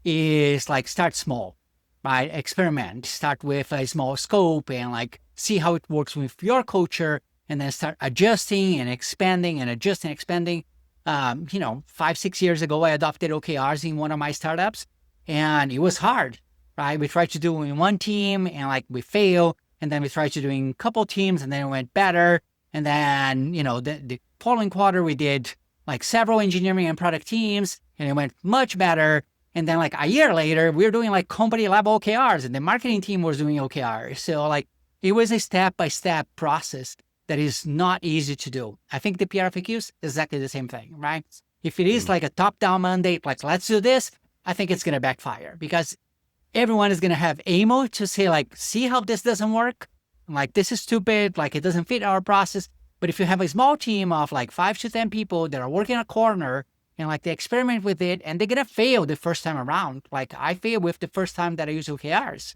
is like start small, right? Experiment, start with a small scope and like see how it works with your culture and then start adjusting and expanding and adjusting, expanding. 5-6 years ago, I adopted OKRs in one of my startups and it was hard, right? We tried to do it in one team and like we failed. And then we tried to do in a couple teams and then it went better. And then, the following quarter, we did like several engineering and product teams and it went much better. And then like a year later, we were doing like company level OKRs and the marketing team was doing OKRs. So like it was a step-by-step process that is not easy to do. I think the PRFAQs is exactly the same thing, right? If it is like a top-down mandate, like let's do this, I think it's going to backfire because everyone is going to have ammo to say like, see how this doesn't work? Like this is stupid, like it doesn't fit our process. But if you have a small team of like 5 to 10 people that are working a corner and like they experiment with it and they're going to fail the first time around. Like I failed with the first time that I used OKRs.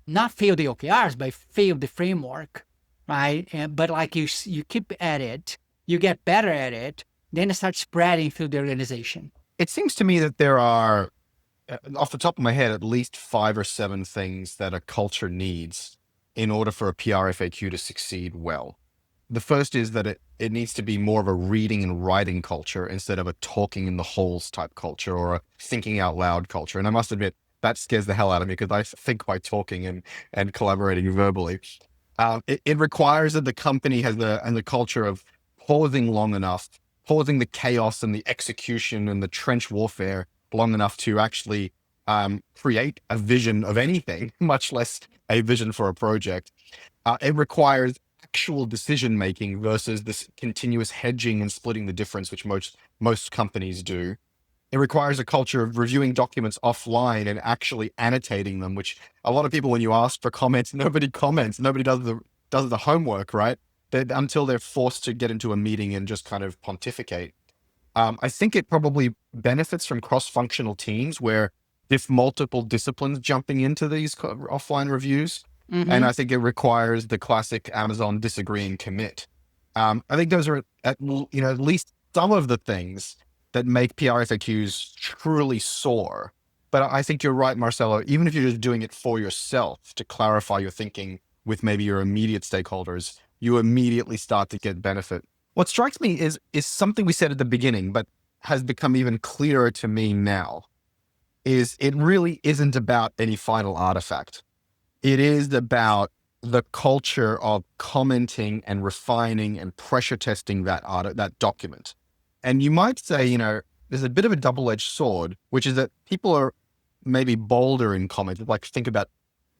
Not fail the OKRs, but fail the framework, right? But like you keep at it, you get better at it, then it starts spreading through the organization. It seems to me that there are, off the top of my head, at least 5 or 7 things that a culture needs in order for a PRFAQ to succeed well. The first is that it needs to be more of a reading and writing culture instead of a talking in the halls type culture or a thinking out loud culture. And I must admit, that scares the hell out of me because I think by talking and collaborating verbally. It requires that the company has the culture of pausing long enough, pausing the chaos and the execution and the trench warfare long enough to actually create a vision of anything, much less a vision for a project. It requires actual decision making versus this continuous hedging and splitting the difference, which most companies do. It requires a culture of reviewing documents offline and actually annotating them, which a lot of people, when you ask for comments, nobody comments, nobody does the homework, right? Until they're forced to get into a meeting and just kind of pontificate. I think it probably benefits from cross-functional teams where if multiple disciplines jumping into these offline reviews. And I think it requires the classic Amazon disagree and commit. I think those are at least some of the things that make PRFAQs truly soar. But I think you're right, Marcelo, even if you're just doing it for yourself to clarify your thinking with maybe your immediate stakeholders, you immediately start to get benefit. What strikes me is something we said at the beginning, but has become even clearer to me now, is it really isn't about any final artifact. It is about the culture of commenting and refining and pressure testing that document. And you might say, there's a bit of a double-edged sword, which is that people are maybe bolder in comments. Like think about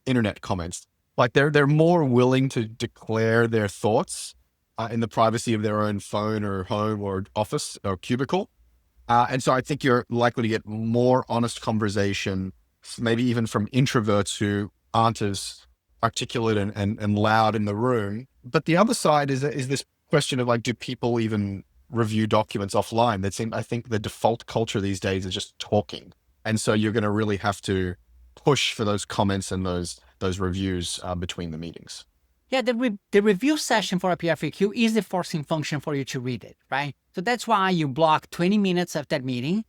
internet comments. Like they're more willing to declare their thoughts in the privacy of their own phone or home or office or cubicle. And so I think you're likely to get more honest conversation, maybe even from introverts who aren't as articulate and loud in the room. But the other side is this question of like, do people even review documents offline? I think the default culture these days is just talking. And so you're going to really have to push for those comments and those reviews between the meetings. Yeah, the review session for a PRFAQ is the forcing function for you to read it, right? So that's why you block 20 minutes of that meeting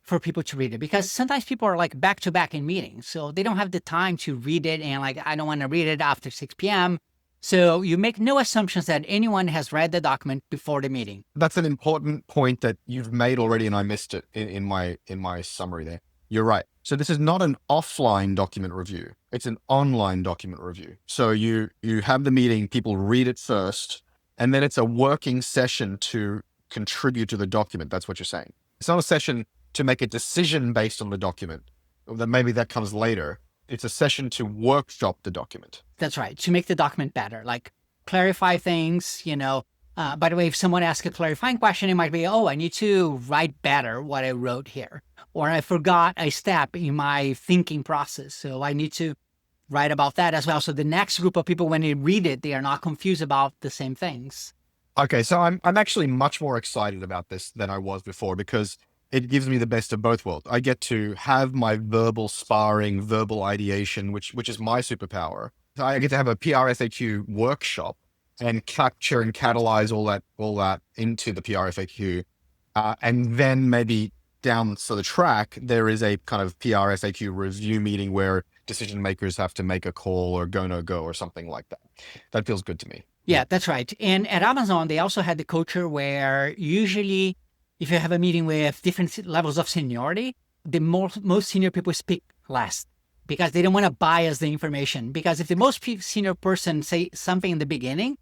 for people to read it, because sometimes people are like back to back in meetings. So they don't have the time to read it. And like, I don't want to read it after 6 p.m. So you make no assumptions that anyone has read the document before the meeting. That's an important point that you've made already, and I missed it in my summary there. You're right. So this is not an offline document review. It's an online document review. So you have the meeting, people read it first, and then it's a working session to contribute to the document. That's what you're saying. It's not a session to make a decision based on the document. Then maybe that comes later. It's a session to workshop the document. That's right. To make the document better, like clarify things, by the way, if someone asks a clarifying question, it might be, oh, I need to write better what I wrote here. Or I forgot a step in my thinking process. So I need to write about that as well. So the next group of people, when they read it, they are not confused about the same things. Okay, so I'm actually much more excited about this than I was before, because it gives me the best of both worlds. I get to have my verbal sparring, verbal ideation, which is my superpower. So I get to have a PRFAQ workshop and capture and catalyze all that into the PRFAQ. And then maybe down the track, there is a kind of PRFAQ review meeting where decision makers have to make a call or go, no go, or something like that. That feels good to me. Yeah, that's right. And at Amazon, they also had the culture where usually if you have a meeting with different levels of seniority, the most senior people speak last because they don't want to bias the information. Because if the most senior person say something in the beginning,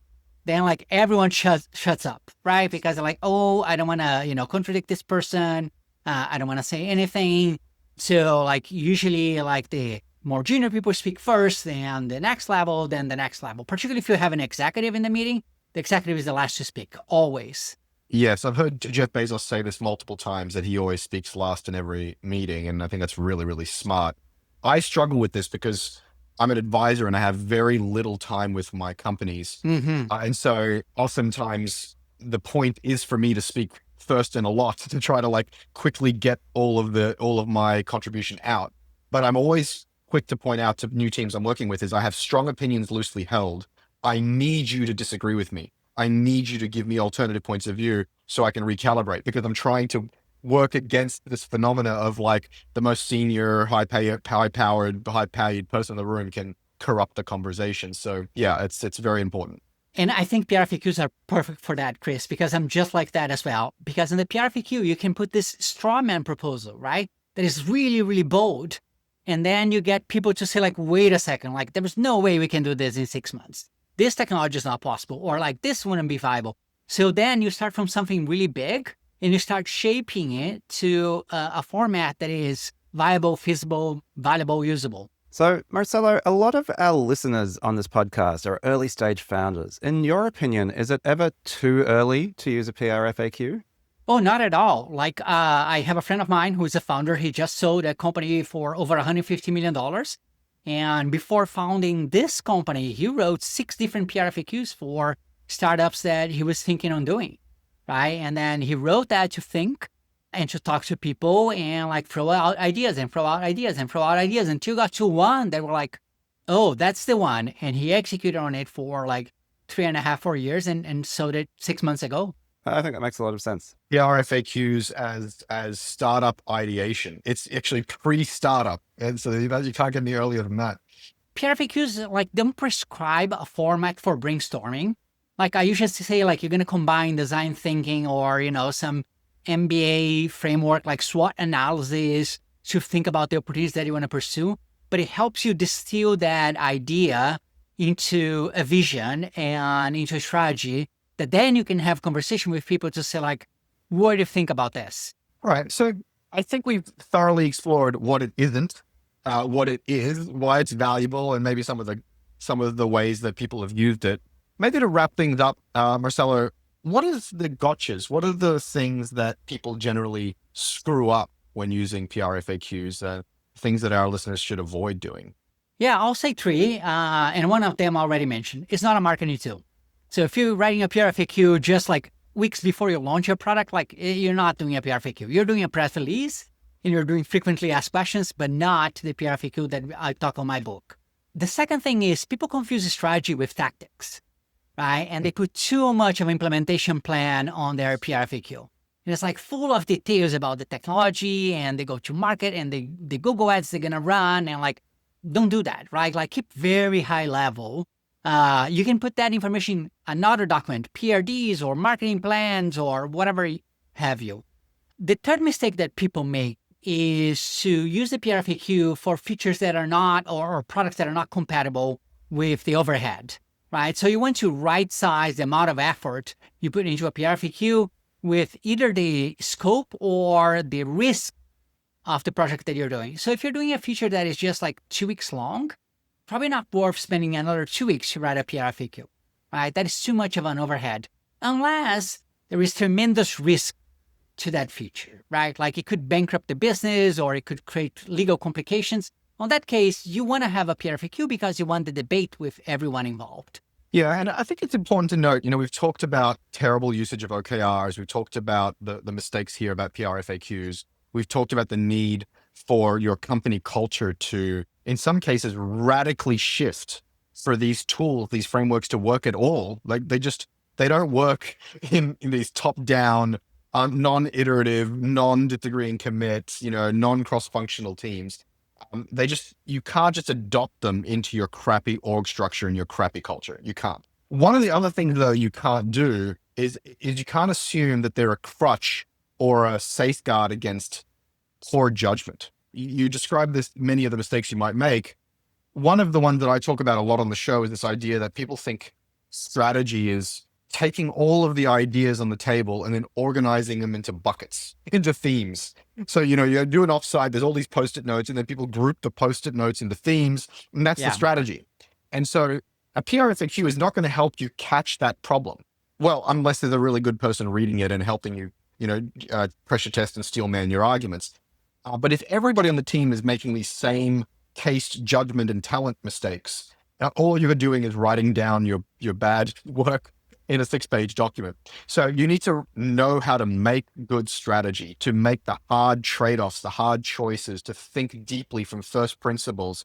then like everyone shuts up, right? Because they're like, oh, I don't want to, contradict this person. I don't want to say anything. So like usually like the more junior people speak first, then the next level, then the next level. Particularly if you have an executive in the meeting, the executive is the last to speak, always. Yes, I've heard Jeff Bezos say this multiple times, that he always speaks last in every meeting. And I think that's really, really smart. I struggle with this because I'm an advisor and I have very little time with my companies. And so oftentimes the point is for me to speak first and a lot to try to like quickly get all of my contribution out. But I'm always quick to point out to new teams I'm working with is I have strong opinions loosely held. I need you to disagree with me. I need you to give me alternative points of view so I can recalibrate, because I'm trying to work against this phenomena of like the most senior, high-powered person in the room can corrupt the conversation. So yeah, it's very important. And I think PRFAQs are perfect for that, Chris, because I'm just like that as well. Because in the PRFAQ, you can put this straw man proposal, right? That is really, really bold. And then you get people to say like, wait a second, like there's no way we can do this in 6 months. This technology is not possible, or like this wouldn't be viable. So then you start from something really big and you start shaping it to a format that is viable, feasible, valuable, usable. So, Marcelo, a lot of our listeners on this podcast are early stage founders. In your opinion, is it ever too early to use a PRFAQ? Oh, not at all. Like I have a friend of mine who is a founder. He just sold a company for over $150 million. And before founding this company, he wrote 6 different PRFAQs for startups that he was thinking on doing, right? And then he wrote that to think and to talk to people and like throw out ideas and throw out ideas and throw out ideas until you got to one that were like, oh, that's the one. And he executed on it for like 3.5, 4 years and sold it 6 months ago. I think that makes a lot of sense. PRFAQs as startup ideation. It's actually pre-startup. And so you can't get any earlier than that. PRFAQs like don't prescribe a format for brainstorming. Like I usually say, like you're going to combine design thinking or, some MBA framework like SWOT analysis to think about the opportunities that you want to pursue. But it helps you distill that idea into a vision and into a strategy that then you can have conversation with people to say like, what do you think about this? All right. So I think we've thoroughly explored what it isn't, what it is, why it's valuable, and maybe some of the ways that people have used it. Maybe to wrap things up, Marcelo, what is the gotchas? What are the things that people generally screw up when using PRFAQs, things that our listeners should avoid doing? Yeah, I'll say 3. And one of them I already mentioned. It's not a marketing tool. So if you're writing a PRFAQ just like weeks before you launch your product, like you're not doing a PRFAQ. You're doing a press release and you're doing frequently asked questions, but not the PRFAQ that I talk on my book. The second thing is people confuse strategy with tactics, right? And they put too much of an implementation plan on their PRFAQ. And it's like full of details about the technology and they go to market and the Google ads they're gonna run and like, don't do that, right? Like keep very high level. You can put that information in another document, PRDs or marketing plans or whatever have you. The third mistake that people make is to use the PRFAQ for features that are not, or products that are not compatible with the overhead, right? So you want to right size the amount of effort you put into a PRFAQ with either the scope or the risk of the project that you're doing. So if you're doing a feature that is just like 2 weeks long, probably not worth spending another 2 weeks to write a PRFAQ, right? That is too much of an overhead, unless there is tremendous risk to that feature, right? Like it could bankrupt the business or it could create legal complications. On that case, you want to have a PRFAQ because you want the debate with everyone involved. Yeah, and I think it's important to note, we've talked about terrible usage of OKRs. We've talked about the mistakes here about PRFAQs. We've talked about the need for your company culture to, in some cases, radically shift for these tools, these frameworks to work at all. Like they don't work in these top-down, non-iterative, non-disagreeing commits, non-cross-functional teams. You can't just adopt them into your crappy org structure and your crappy culture. You can't. One of the other things though you can't do is you can't assume that they're a crutch or a safeguard against poor judgment. You describe many of the mistakes you might make. One of the ones that I talk about a lot on the show is this idea that people think strategy is taking all of the ideas on the table and then organizing them into buckets, into themes. So, you do an offsite, there's all these Post-it notes, and then people group the Post-it notes into themes, and that's the strategy. And so a PRFAQ is not going to help you catch that problem. Well, unless there's a really good person reading it and helping you, pressure test and steel man your arguments. But if everybody on the team is making these same case judgment and talent mistakes, all you're doing is writing down your bad work in a 6-page document. So you need to know how to make good strategy, to make the hard trade-offs, the hard choices, to think deeply from first principles.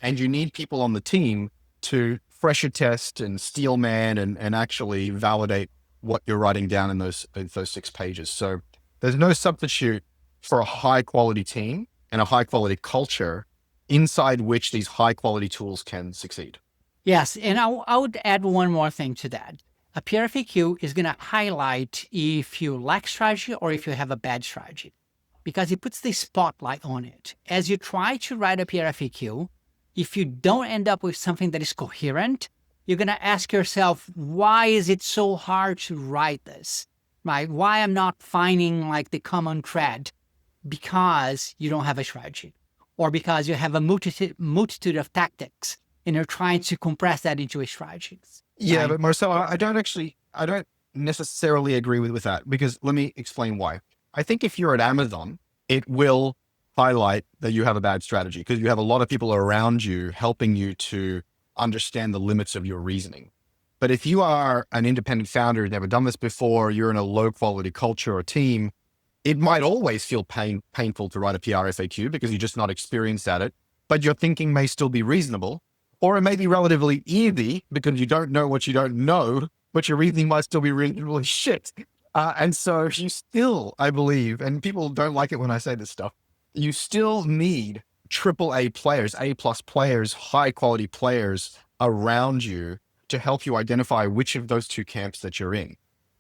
And you need people on the team to pressure test and steel man and actually validate what you're writing down in those 6 pages. So there's no substitute for a high quality team and a high quality culture inside which these high quality tools can succeed. Yes, and I would add one more thing to that. A PRFAQ is going to highlight if you lack strategy or if you have a bad strategy, because it puts the spotlight on it. As you try to write a PRFAQ, if you don't end up with something that is coherent, you're going to ask yourself, why is it so hard to write this, right? Why I'm not finding like the common thread? Because you don't have a strategy, or because you have a multitude of tactics and you're trying to compress that into a strategy. Yeah, Right? but Marcelo, I don't necessarily agree with that, because let me explain why. I think if you're at Amazon, it will highlight that you have a bad strategy because you have a lot of people around you helping you to understand the limits of your reasoning. But if you are an independent founder who's never done this before, you're in a low quality culture or team, it might always feel painful to write a PRFAQ because you're just not experienced at it, but your thinking may still be reasonable. Or it may be relatively easy because you don't know what you don't know, but your reasoning might still be reasonably shit. And so you still, I believe, and people don't like it when I say this stuff, you still need AAA players, A+ players, high quality players around you to help you identify which of those two camps that you're in.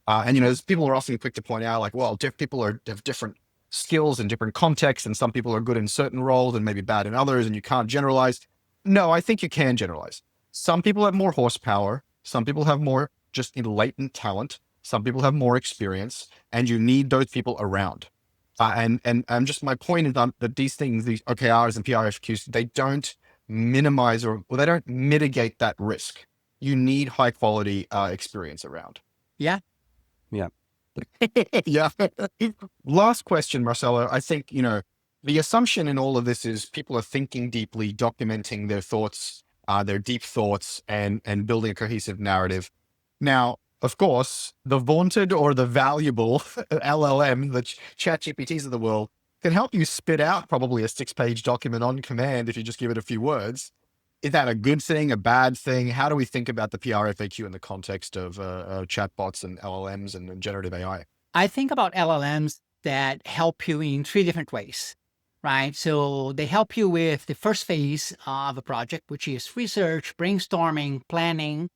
And as people are often quick to point out, like, well, people have different skills in different contexts, and some people are good in certain roles and maybe bad in others, and you can't generalize. No, I think you can generalize. Some people have more horsepower. Some people have more just latent talent. Some people have more experience, and you need those people around. And just my point is that these things, these OKRs and PRFQs, they don't minimize or they don't mitigate that risk. You need high quality experience around. Yeah. Yeah. Yeah. Last question, Marcelo. I think, the assumption in all of this is people are thinking deeply, documenting their thoughts, their deep thoughts, and building a cohesive narrative. Now, of course, the vaunted or the valuable LLM, the ChatGPTs of the world, can help you spit out probably a 6-page document on command if you just give it a few words. Is that a good thing, a bad thing? How do we think about the PRFAQ in the context of chatbots and LLMs and generative AI? I think about LLMs that help you in three different ways, right? So they help you with the first phase of a project, which is research, brainstorming, planning.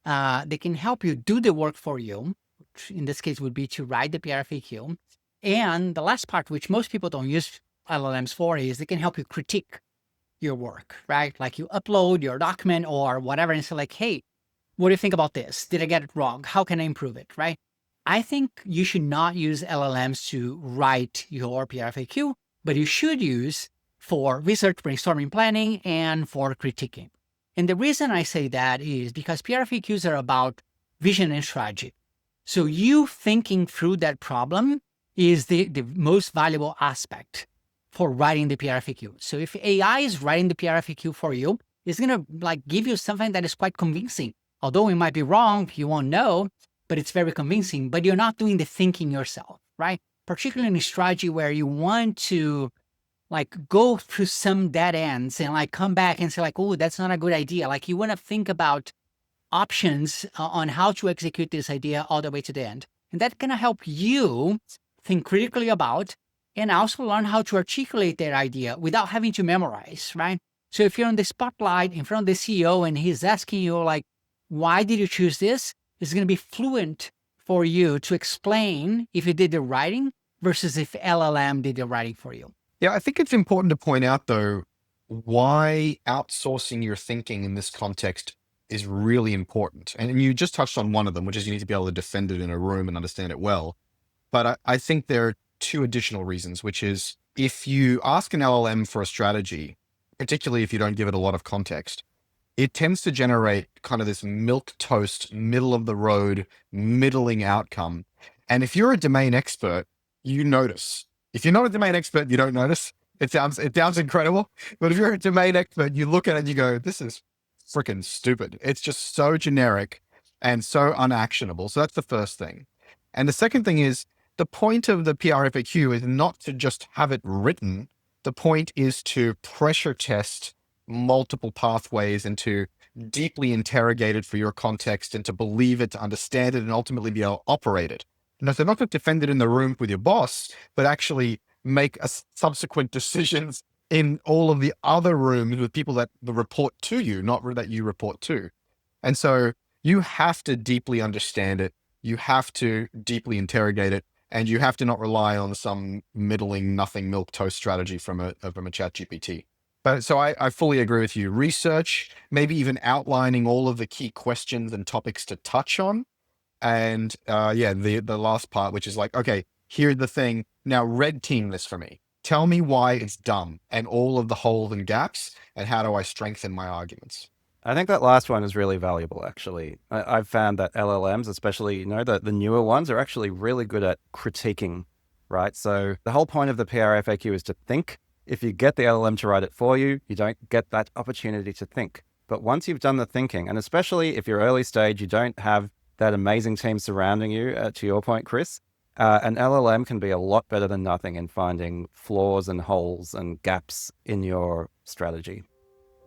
They can help you do the work for you, which in this case would be to write the PRFAQ. And the last part, which most people don't use LLMs for, is they can help you critique your work, right? Like you upload your document or whatever and say like, hey, what do you think about this? Did I get it wrong? How can I improve it, right? I think you should not use LLMs to write your PRFAQ, but you should use for research, brainstorming, planning, and for critiquing. And the reason I say that is because PRFAQs are about vision and strategy. So you thinking through that problem is the most valuable aspect for writing the PRFAQ. So if AI is writing the PRFAQ for you, it's going to like give you something that is quite convincing. Although it might be wrong, you won't know, but it's very convincing, but you're not doing the thinking yourself, right? Particularly in strategy where you want to like go through some dead ends and like come back and say like, oh, that's not a good idea. Like you want to think about options on how to execute this idea all the way to the end. And that's going to help you think critically about and also learn how to articulate that idea without having to memorize, right? So if you're on the spotlight in front of the CEO and he's asking you like, why did you choose this? It's going to be fluent for you to explain if you did the writing versus if LLM did the writing for you. Yeah, I think it's important to point out, though, why outsourcing your thinking in this context is really important. And you just touched on one of them, which is you need to be able to defend it in a room and understand it well. But I think there are two additional reasons, which is if you ask an LLM for a strategy, particularly if you don't give it a lot of context, it tends to generate kind of this milquetoast, middle of the road, middling outcome. And if you're a domain expert, you notice. If you're not a domain expert, you don't notice. It sounds incredible. But if you're a domain expert, you look at it and you go, this is freaking stupid. It's just so generic and so unactionable. So that's the first thing. And the second thing is the point of the PRFAQ is not to just have it written. The point is to pressure test multiple pathways and to deeply interrogate it for your context and to believe it, to understand it, and ultimately be able to operate it. And so not to defend it in the room with your boss, but actually make a subsequent decisions in all of the other rooms with people that report to you, not that you report to. And so you have to deeply understand it. You have to deeply interrogate it. And you have to not rely on some middling, nothing milquetoast strategy from a chat GPT. But so I fully agree with you. Research, maybe even outlining all of the key questions and topics to touch on. And the last part, which is like, okay, here's the thing. Now red team this for me. Tell me why it's dumb and all of the holes and gaps, and how do I strengthen my arguments? I think that last one is really valuable, actually. I've found that LLMs, especially, the newer ones, are actually really good at critiquing, right? So the whole point of the PRFAQ is to think. If you get the LLM to write it for you, you don't get that opportunity to think. But once you've done the thinking, and especially if you're early stage, you don't have that amazing team surrounding you, to your point, Chris, an LLM can be a lot better than nothing in finding flaws and holes and gaps in your strategy.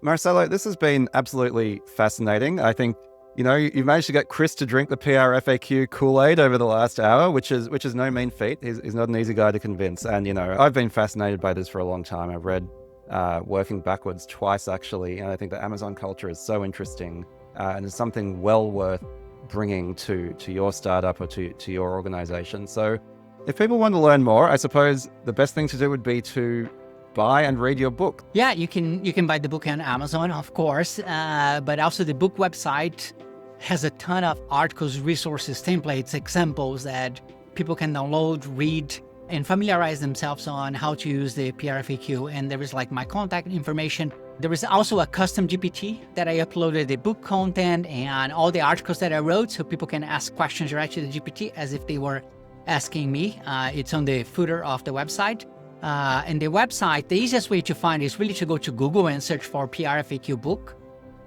Marcelo, this has been absolutely fascinating. I think, you've managed to get Chris to drink the PRFAQ Kool-Aid over the last hour, which is no mean feat. He's not an easy guy to convince. And, I've been fascinated by this for a long time. I've read Working Backwards twice, actually. And I think the Amazon culture is so interesting and is something well worth bringing to your startup or to your organization. So if people want to learn more, I suppose the best thing to do would be to buy and read your book. Yeah, you can buy the book on Amazon, of course, but also the book website has a ton of articles, resources, templates, examples that people can download, read, and familiarize themselves on how to use the PRFAQ. And there is like my contact information. There is also a custom GPT that I uploaded the book content and all the articles that I wrote, so people can ask questions directly to the GPT as if they were asking me. It's on the footer of the website. And the website, the easiest way to find is really to go to Google and search for PRFAQ book.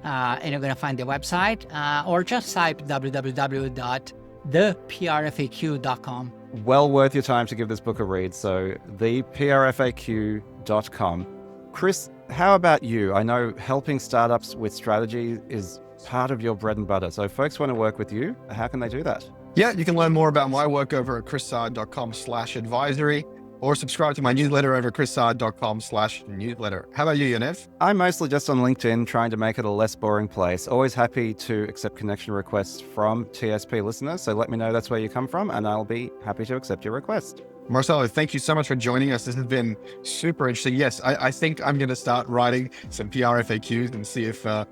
And you're going to find the website, or just type www.theprfaq.com. Well worth your time to give this book a read. So theprfaq.com. Chris, how about you? I know helping startups with strategy is part of your bread and butter. So if folks want to work with you, how can they do that? Yeah, you can learn more about my work over at chrissard.com/advisory or subscribe to my newsletter over at chrissard.com/newsletter. How about you, Yanev? I'm mostly just on LinkedIn trying to make it a less boring place. Always happy to accept connection requests from TSP listeners. So let me know that's where you come from and I'll be happy to accept your request. Marcelo, thank you so much for joining us. This has been super interesting. Yes, I think I'm going to start writing some PRFAQs and see if our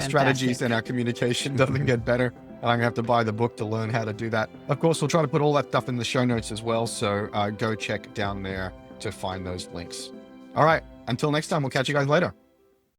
strategies and our communication doesn't get better. And I'm going to have to buy the book to learn how to do that. Of course, we'll try to put all that stuff in the show notes as well. So go check down there to find those links. All right. Until next time, we'll catch you guys later.